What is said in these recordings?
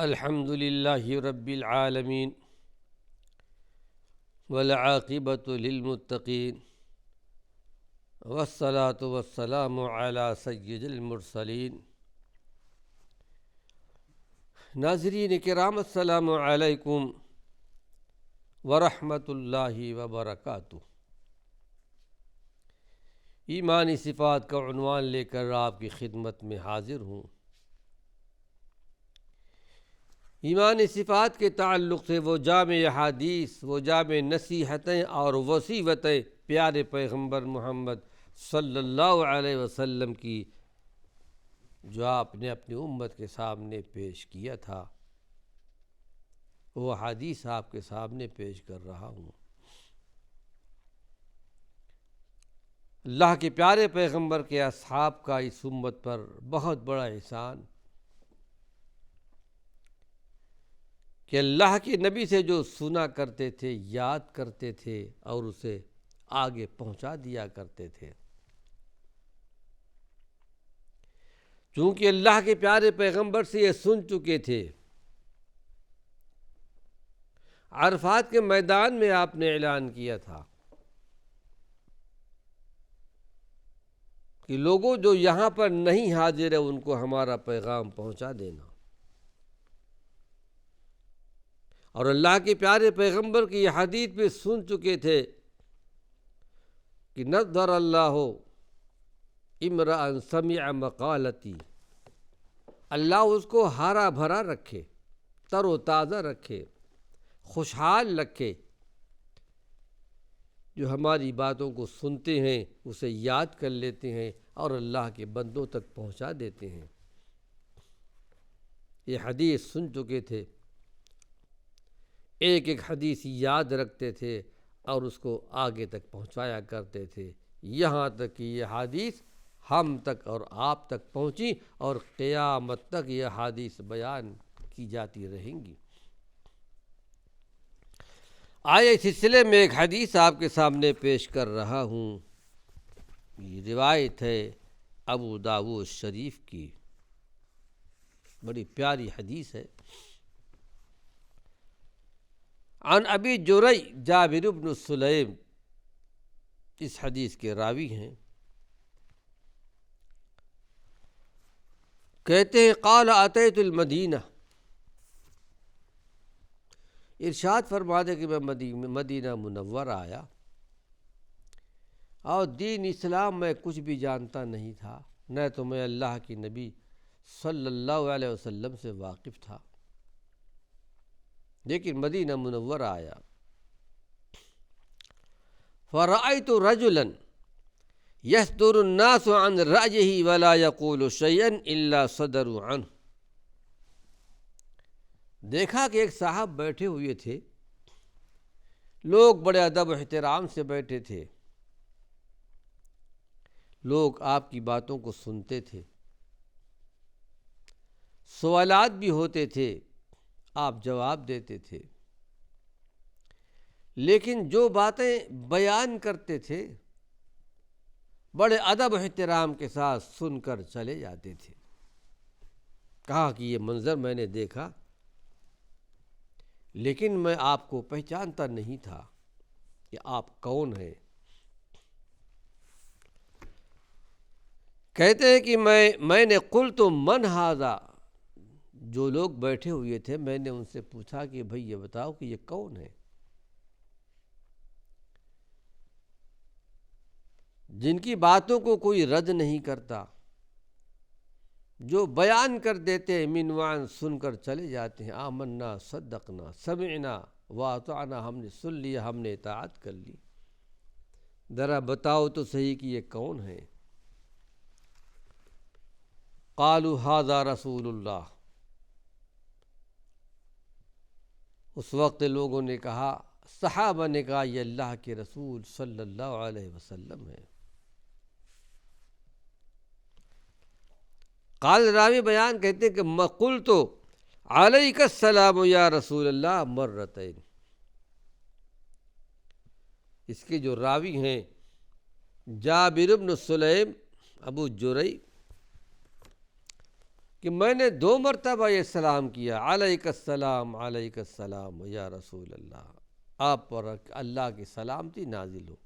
الحمد للہ رب العالمین والعاقبۃ للمتقین والصلاة والسلام علی سید المرسلین۔ ناظرین کرام، السلام علیکم ورحمۃ اللہ وبرکاتہ۔ ایمانی صفات کا عنوان لے کر آپ کی خدمت میں حاضر ہوں۔ ایمانی صفات کے تعلق سے وہ جامع احادیث، وہ جامع نصیحتیں اور وصیتیں پیارے پیغمبر محمد صلی اللہ علیہ وسلم کی جو آپ نے اپنی امت کے سامنے پیش کیا تھا، وہ حدیث آپ کے سامنے پیش کر رہا ہوں۔ اللہ کے پیارے پیغمبر کے اصحاب کا اس امت پر بہت بڑا احسان کہ اللہ کے نبی سے جو سنا کرتے تھے، یاد کرتے تھے اور اسے آگے پہنچا دیا کرتے تھے۔ چونکہ اللہ کے پیارے پیغمبر سے یہ سن چکے تھے، عرفات کے میدان میں آپ نے اعلان کیا تھا کہ لوگوں جو یہاں پر نہیں حاضر ہیں ان کو ہمارا پیغام پہنچا دینا۔ اور اللہ کے پیارے پیغمبر کی یہ حدیث بھی سن چکے تھے کہ نظر اللہ امرأ سمع مقالتی، اللہ اس کو ہرا بھرا رکھے، تر و تازہ رکھے، خوشحال رکھے، جو ہماری باتوں کو سنتے ہیں، اسے یاد کر لیتے ہیں اور اللہ کے بندوں تک پہنچا دیتے ہیں۔ یہ حدیث سن چکے تھے، ایک ایک حدیث یاد رکھتے تھے اور اس کو آگے تک پہنچایا کرتے تھے، یہاں تک کہ یہ حدیث ہم تک اور آپ تک پہنچی اور قیامت تک یہ حدیث بیان کی جاتی رہیں گی۔ آئے اس سلسلے میں ایک حدیث آپ کے سامنے پیش کر رہا ہوں۔ یہ روایت ہے ابو داؤد شریف کی، بڑی پیاری حدیث ہے۔ عن ابی جريح جابر بن سلیم اس حدیث کے راوی ہیں۔ کہتے ہیں قال اتیت المدینہ، ارشاد فرماتے کہ میں مدینہ منور آیا اور دین اسلام میں کچھ بھی جانتا نہیں تھا، نہ تو میں اللہ کی نبی صلی اللہ علیہ وسلم سے واقف تھا، لیکن مدینہ منور آیا۔ فرأیت رجلا یصدر الناس عن رأیہ ولا یقول شیئا الا صدروا عنہ، دیکھا کہ ایک صاحب بیٹھے ہوئے تھے، لوگ بڑے ادب و احترام سے بیٹھے تھے، لوگ آپ کی باتوں کو سنتے تھے، سوالات بھی ہوتے تھے، آپ جواب دیتے تھے، لیکن جو باتیں بیان کرتے تھے بڑے ادب و احترام کے ساتھ سن کر چلے جاتے تھے۔ کہا کہ یہ منظر میں نے دیکھا، لیکن میں آپ کو پہچانتا نہیں تھا کہ آپ کون ہیں۔ کہتے ہیں کہ میں نے قلت من ھذا، جو لوگ بیٹھے ہوئے تھے میں نے ان سے پوچھا کہ بھئی یہ بتاؤ کہ یہ کون ہے، جن کی باتوں کو کوئی رد نہیں کرتا، جو بیان کر دیتے ہیں منوان سن کر چلے جاتے ہیں، آمنا صدقنا سمعنا واطعنا، ہم نے سن لیا، ہم نے اطاعت کر لی، ذرا بتاؤ تو صحیح کہ یہ کون ہے۔ قالوا ھذا رسول اللہ، اس وقت لوگوں نے کہا، صحابہ نے کہا یہ اللہ کے رسول صلی اللہ علیہ وسلم ہے۔ قال راوی بیان کہتے ہیں کہ قلت علیک السلام یا رسول اللہ مرتین، اس کے جو راوی ہیں جابر بن سلیم ابو جريح، کہ میں نے 2 مرتبہ یہ سلام کیا، علیک السلام یا رسول اللہ، آپ پر اللہ کی سلامتی نازل ہو۔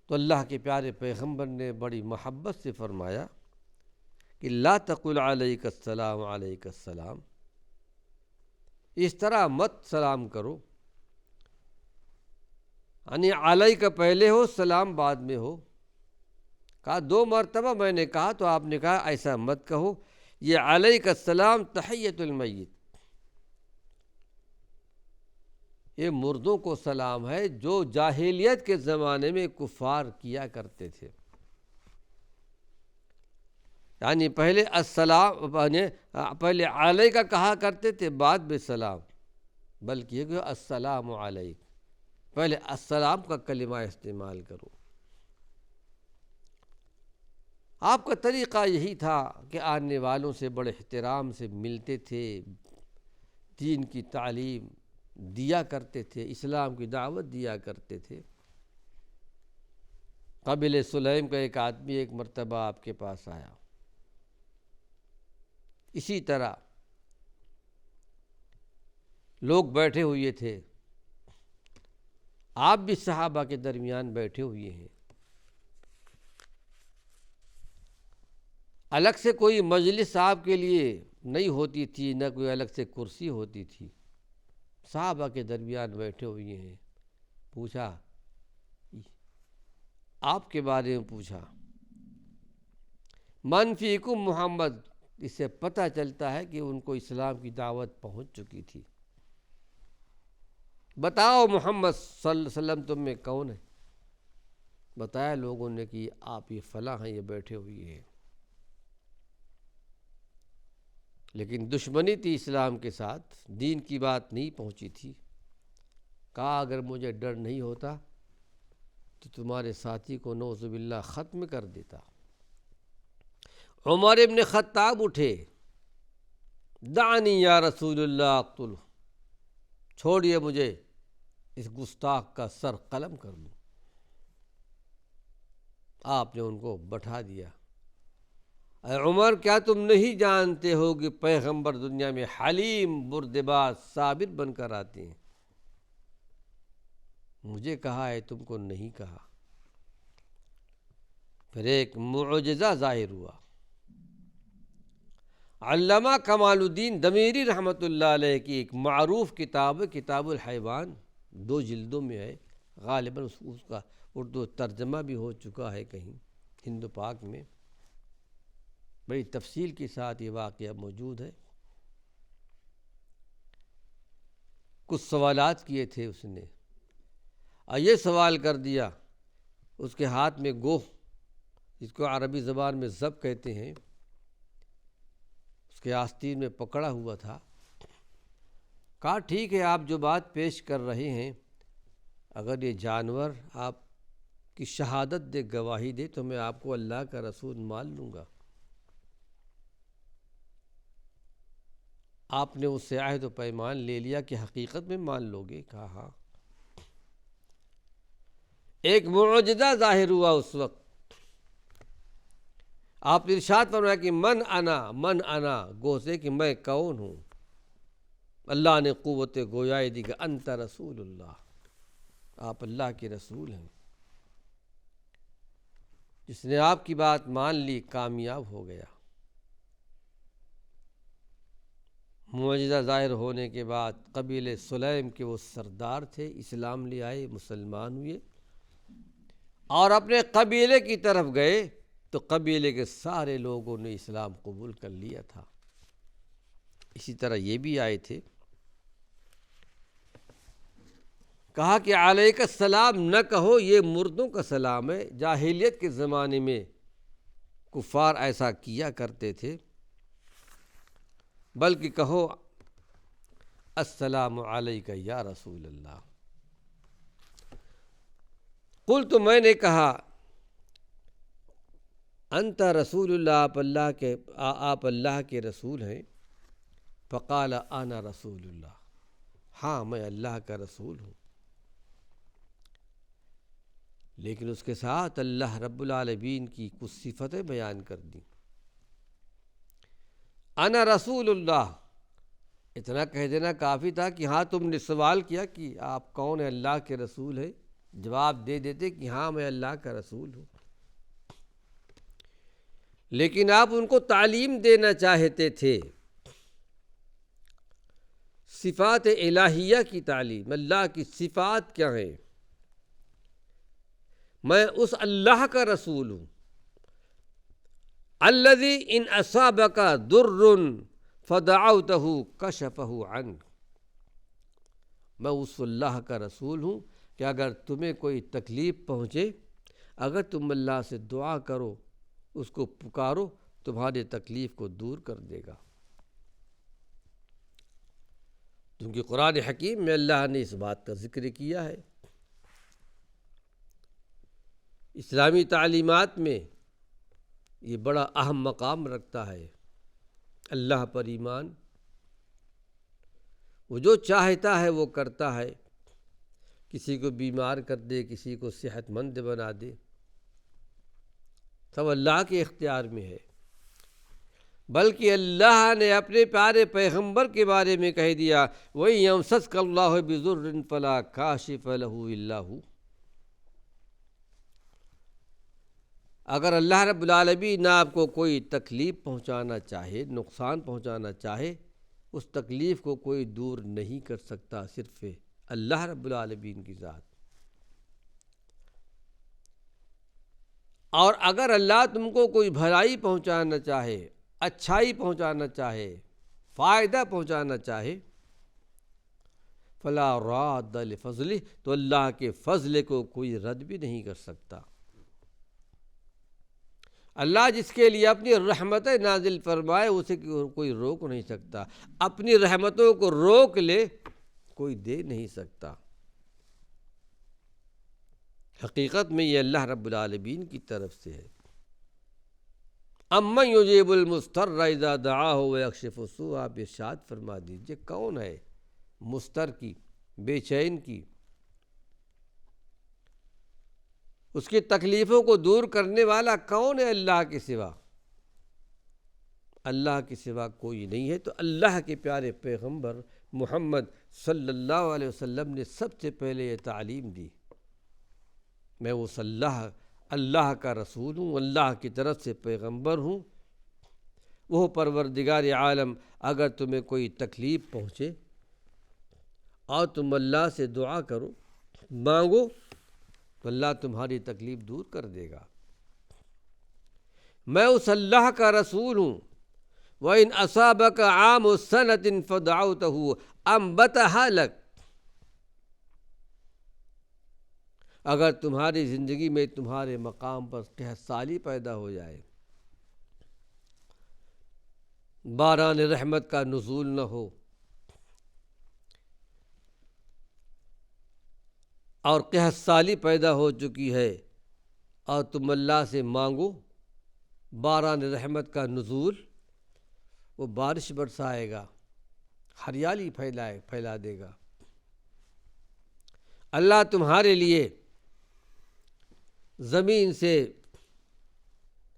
تو اللہ کے پیارے پیغمبر نے بڑی محبت سے فرمایا کہ لا تقل علیک السلام، اس طرح مت سلام کرو، یعنی علیک پہلے ہو سلام بعد میں ہو۔ کہا 2 مرتبہ میں نے کہا تو آپ نے کہا ایسا مت کہو، یہ علیک السلام تحیت المیت، یہ مردوں کو سلام ہے جو جاہلیت کے زمانے میں کفار کیا کرتے تھے۔ یعنی پہلے السلام، پہلے علیک کہا کرتے تھے بعد میں سلام، بلکہ یہ کہ السلام علیک، پہلے السلام کا کلمہ استعمال کرو۔ آپ کا طریقہ یہی تھا کہ آنے والوں سے بڑے احترام سے ملتے تھے، دین کی تعلیم دیا کرتے تھے، اسلام کی دعوت دیا کرتے تھے۔ قبیلہ سلیم کا ایک آدمی ایک مرتبہ آپ کے پاس آیا، اسی طرح لوگ بیٹھے ہوئے تھے، آپ بھی صحابہ کے درمیان بیٹھے ہوئے ہیں، الگ سے کوئی مجلس آپ کے لیے نہیں ہوتی تھی، نہ کوئی الگ سے کرسی ہوتی تھی، صحابہ کے درمیان بیٹھے ہوئے ہیں۔ پوچھا، آپ کے بارے میں پوچھا، من فیکم محمد، اس سے پتہ چلتا ہے کہ ان کو اسلام کی دعوت پہنچ چکی تھی۔ بتاؤ محمد صلی اللہ علیہ وسلم تم میں کون ہے؟ بتایا لوگوں نے کہ آپ یہ فلاں ہیں، یہ بیٹھے ہوئے ہیں۔ لیکن دشمنی تھی اسلام کے ساتھ، دین کی بات نہیں پہنچی تھی۔ کہا اگر مجھے ڈر نہیں ہوتا تو تمہارے ساتھی کو نعوذ باللہ ختم کر دیتا۔ عمر ابن خطاب اٹھے، دعنی یا رسول اللہ اقتلہ، چھوڑیے مجھے اس گستاخ کا سر قلم کر دوں۔ آپ نے ان کو بٹھا دیا۔ اے عمر، کیا تم نہیں جانتے ہو کہ پیغمبر دنیا میں حلیم، بردبار، صابر بن کر آتے ہیں؟ مجھے کہا ہے، تم کو نہیں کہا۔ پھر ایک معجزہ ظاہر ہوا۔ علامہ کمال الدین دمیری رحمۃ اللہ علیہ کی ایک معروف کتاب، کتاب الحیوان، 2 جلدوں میں ہے، غالباً اس کا اردو ترجمہ بھی ہو چکا ہے کہیں ہند پاک میں، بڑی تفصیل کے ساتھ یہ واقعہ موجود ہے۔ کچھ سوالات کیے تھے اس نے، اور یہ سوال کر دیا، اس کے ہاتھ میں گوہ، جس کو عربی زبان میں زب کہتے ہیں، اس کے آستین میں پکڑا ہوا تھا۔ کہا ٹھیک ہے، آپ جو بات پیش کر رہے ہیں، اگر یہ جانور آپ کی شہادت دے، گواہی دے، تو میں آپ کو اللہ کا رسول مان لوں گا۔ آپ نے اس سے عہد و پیمان لے لیا کہ حقیقت میں مان لو گے؟ کہا ہاں۔ ایک معجزہ ظاہر ہوا اس وقت۔ آپ نے ارشاد فرمایا کہ من انا، گو سے کہ میں کون ہوں۔ اللہ نے قوت گویائی دی کہ انت رسول اللہ، آپ اللہ کے رسول ہیں۔ جس نے آپ کی بات مان لی کامیاب ہو گیا۔ معجزہ ظاہر ہونے کے بعد قبیلہ سلیم کے وہ سردار تھے، اسلام لے آئے، مسلمان ہوئے، اور اپنے قبیلے کی طرف گئے تو قبیلے کے سارے لوگوں نے اسلام قبول کر لیا تھا۔ اسی طرح یہ بھی آئے تھے، کہا کہ علیک السلام نہ کہو، یہ مردوں کا سلام ہے، جاہلیت کے زمانے میں کفار ایسا کیا کرتے تھے، بلکہ کہو السلام علیک یا رسول اللہ۔ قلت، میں نے کہا، انت رسول اللہ، آپ اللہ کے رسول ہیں؟ فقال انا رسول اللہ، ہاں میں اللہ کا رسول ہوں۔ لیکن اس کے ساتھ اللہ رب العالمین کی کچھ صفتیں بیان کر دیں۔ انا رسول اللہ، اتنا کہہ دینا کافی تھا کہ ہاں تم نے سوال کیا کہ آپ کون ہیں، اللہ کے رسول ہیں، جواب دے دیتے کہ ہاں میں اللہ کا رسول ہوں۔ لیکن آپ ان کو تعلیم دینا چاہتے تھے، صفات الہیہ کی تعلیم، اللہ کی صفات کیا ہیں۔ میں اس اللہ کا رسول ہوں، الذی ان اصابک ضر فدعوتہ کشفہ عنک، میں اس اللہ کا رسول ہوں کہ اگر تمہیں کوئی تکلیف پہنچے، اگر تم اللہ سے دعا کرو، اس کو پکارو، تمہاری تکلیف کو دور کر دے گا۔ کیونکہ قرآن حکیم میں اللہ نے اس بات کا ذکر کیا ہے۔ اسلامی تعلیمات میں یہ بڑا اہم مقام رکھتا ہے۔ اللہ پر ایمان، وہ جو چاہتا ہے وہ کرتا ہے، کسی کو بیمار کر دے، کسی کو صحت مند بنا دے، سب اللہ کے اختیار میں ہے۔ بلکہ اللہ نے اپنے پیارے پیغمبر کے بارے میں کہہ دیا، وَإِن يَمْسَسْكَ اللَّهُ بِضُرٍّ فَلَا كَاشِفَ لَهُ إِلَّا هُوَ، اگر اللہ رب العالمین آپ کو کوئی تکلیف پہنچانا چاہے، نقصان پہنچانا چاہے، اس تکلیف کو کوئی دور نہیں کر سکتا، صرف اللہ رب العالمین کی ذات۔ اور اگر اللہ تم کو کوئی بھلائی پہنچانا چاہے، اچھائی پہنچانا چاہے، فائدہ پہنچانا چاہے، فلا راد لفضلہ، تو اللہ کے فضل کو کوئی رد بھی نہیں کر سکتا۔ اللہ جس کے لیے اپنی رحمتیں نازل فرمائے، اسے کوئی روک نہیں سکتا، اپنی رحمتوں کو روک لے کوئی دے نہیں سکتا۔ حقیقت میں یہ اللہ رب العالمین کی طرف سے ہے۔ امن یجیب المضطر اذا دعاہ ویکشف السوء، آپ ارشاد فرما دیجئے کون ہے مضطر کی، بے چین کی، اس کی تکلیفوں کو دور کرنے والا کون ہے اللہ کے سوا؟ اللہ کے سوا کوئی نہیں ہے۔ تو اللہ کے پیارے پیغمبر محمد صلی اللہ علیہ وسلم نے سب سے پہلے یہ تعلیم دی، میں اس اللہ کا رسول ہوں، اللہ کی طرف سے پیغمبر ہوں۔ وہ پروردگار عالم، اگر تمہیں کوئی تکلیف پہنچے اور تم اللہ سے دعا کرو، مانگو، تو اللہ تمہاری تکلیف دور کر دے گا۔ میں اس اللہ کا رسول ہوں، وَإِنْ أَصَابَكَ عَامُ السَّنَةٍ فَدَعَوْتَهُ أَنْبَتَهَا لَكَ، اگر تمہاری زندگی میں تمہارے مقام پر قحط سالی پیدا ہو جائے، باران رحمت کا نزول نہ ہو، اور قحط سالی پیدا ہو چکی ہے، اور تم اللہ سے مانگو باران رحمت کا نزول، وہ بارش برسائے گا، ہریالی پھیلا دے گا۔ اللہ تمہارے لیے زمین سے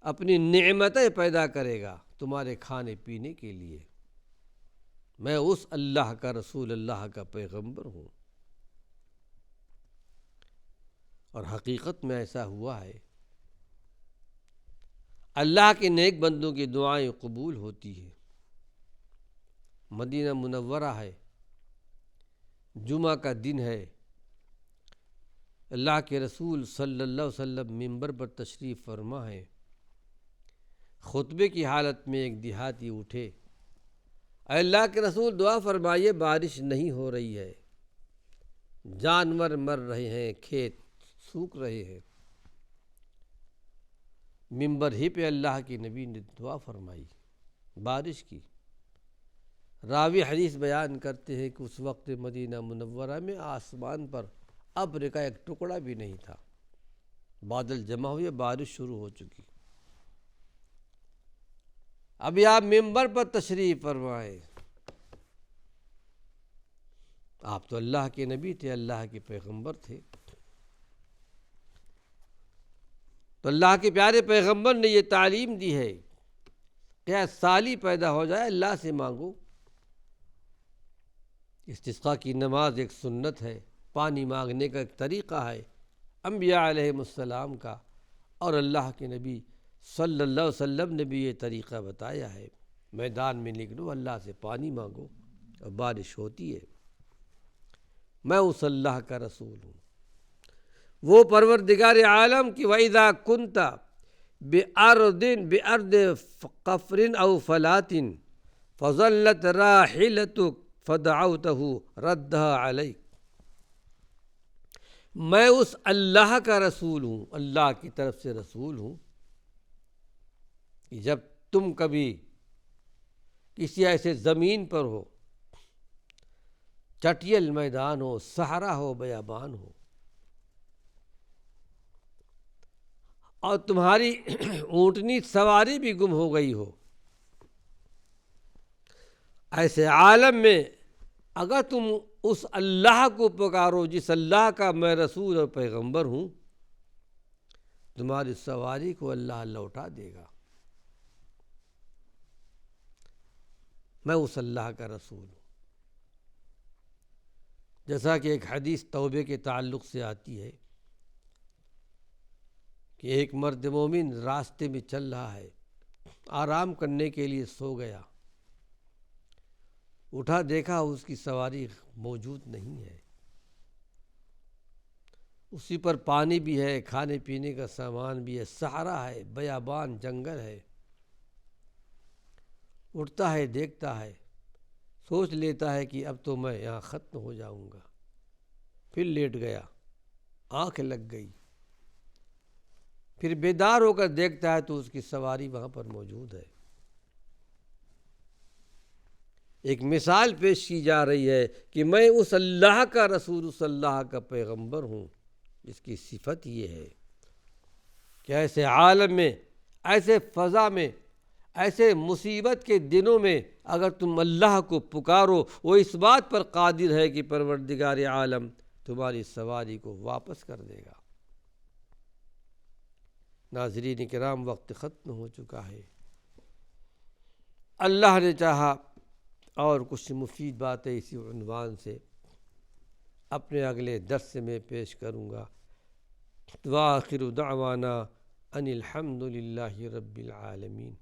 اپنی نعمتیں پیدا کرے گا تمہارے کھانے پینے کے لیے۔ میں اس اللہ کا رسول، اللہ کا پیغمبر ہوں، اور حقیقت میں ایسا ہوا ہے۔ اللہ کے نیک بندوں کی دعائیں قبول ہوتی ہیں۔ مدینہ منورہ ہے، جمعہ کا دن ہے، اللہ کے رسول صلی اللہ علیہ وسلم منبر پر تشریف فرما ہے۔ خطبے کی حالت میں ایک دیہاتی اٹھے، اے اللہ کے رسول دعا فرمائیے، بارش نہیں ہو رہی ہے، جانور مر رہے ہیں، کھیت سوکھ رہے ہیں۔ منبر ہی پہ اللہ کے نبی نے دعا فرمائی بارش کی۔ راوی حدیث بیان کرتے ہیں کہ اس وقت مدینہ منورہ میں آسمان پر ابر کا ایک ٹکڑا بھی نہیں تھا، بادل جمع ہوئے، بارش شروع ہو چکی۔ ابھی آپ منبر پر تشریف فرمائے، آپ تو اللہ کے نبی تھے، اللہ کے پیغمبر تھے، تو اللہ کے پیارے پیغمبر نے یہ تعلیم دی ہے کہ سالی پیدا ہو جائے اللہ سے مانگو۔ استسقاء کی نماز ایک سنت ہے، پانی مانگنے کا ایک طریقہ ہے انبیاء علیہ السلام کا، اور اللہ کے نبی صلی اللہ علیہ وسلم نے بھی یہ طریقہ بتایا ہے۔ میدان میں نکلو، اللہ سے پانی مانگو اور بارش ہوتی ہے۔ میں اس اللہ کا رسول ہوں، وہ پروردگار عالم کی وَإِذَا كُنْتَ بِأَرْضٍ قَفْرٍ أَوْ فَلَاتٍ فَظَلَّتْ رَاحِلَتُكَ فَدَعَوْتَهُ رَدَّهَا عَلَيْكَ۔ میں اس اللہ کا رسول ہوں، اللہ کی طرف سے رسول ہوں کہ جب تم کبھی کسی ایسے زمین پر ہو، چٹیل میدان ہو، صحرا ہو، بیابان ہو، اور تمہاری اونٹنی سواری بھی گم ہو گئی ہو، ایسے عالم میں اگر تم اس اللہ کو پکارو جس اللہ کا میں رسول اور پیغمبر ہوں، تمہاری سواری کو اللہ لوٹا دے گا۔ میں اس اللہ کا رسول ہوں۔ جیسا کہ ایک حدیث توبے کے تعلق سے آتی ہے کہ ایک مرد مومن راستے میں چل رہا ہے، آرام کرنے کے لیے سو گیا، اٹھا دیکھا اس کی سواری موجود نہیں ہے، اسی پر پانی بھی ہے، کھانے پینے کا سامان بھی ہے، صحرا ہے، بیابان جنگل ہے۔ اٹھتا ہے، دیکھتا ہے، سوچ لیتا ہے کہ اب تو میں یہاں ختم ہو جاؤں گا، پھر لیٹ گیا، آنکھ لگ گئی، پھر بیدار ہو کر دیکھتا ہے تو اس کی سواری وہاں پر موجود ہے۔ ایک مثال پیش کی جا رہی ہے کہ میں اس اللہ کا رسول، اس اللہ کا پیغمبر ہوں، جس کی صفت یہ ہے کہ ایسے عالم میں، ایسے فضا میں، ایسے مصیبت کے دنوں میں اگر تم اللہ کو پکارو، وہ اس بات پر قادر ہے کہ پروردگار عالم تمہاری سواری کو واپس کر دے گا۔ ناظرین کرام، وقت ختم ہو چکا ہے۔ اللہ نے چاہا اور کچھ مفید باتیں اسی عنوان سے اپنے اگلے درس میں پیش کروں گا۔ وآخر دعوانا ان الحمد للہ رب العالمین۔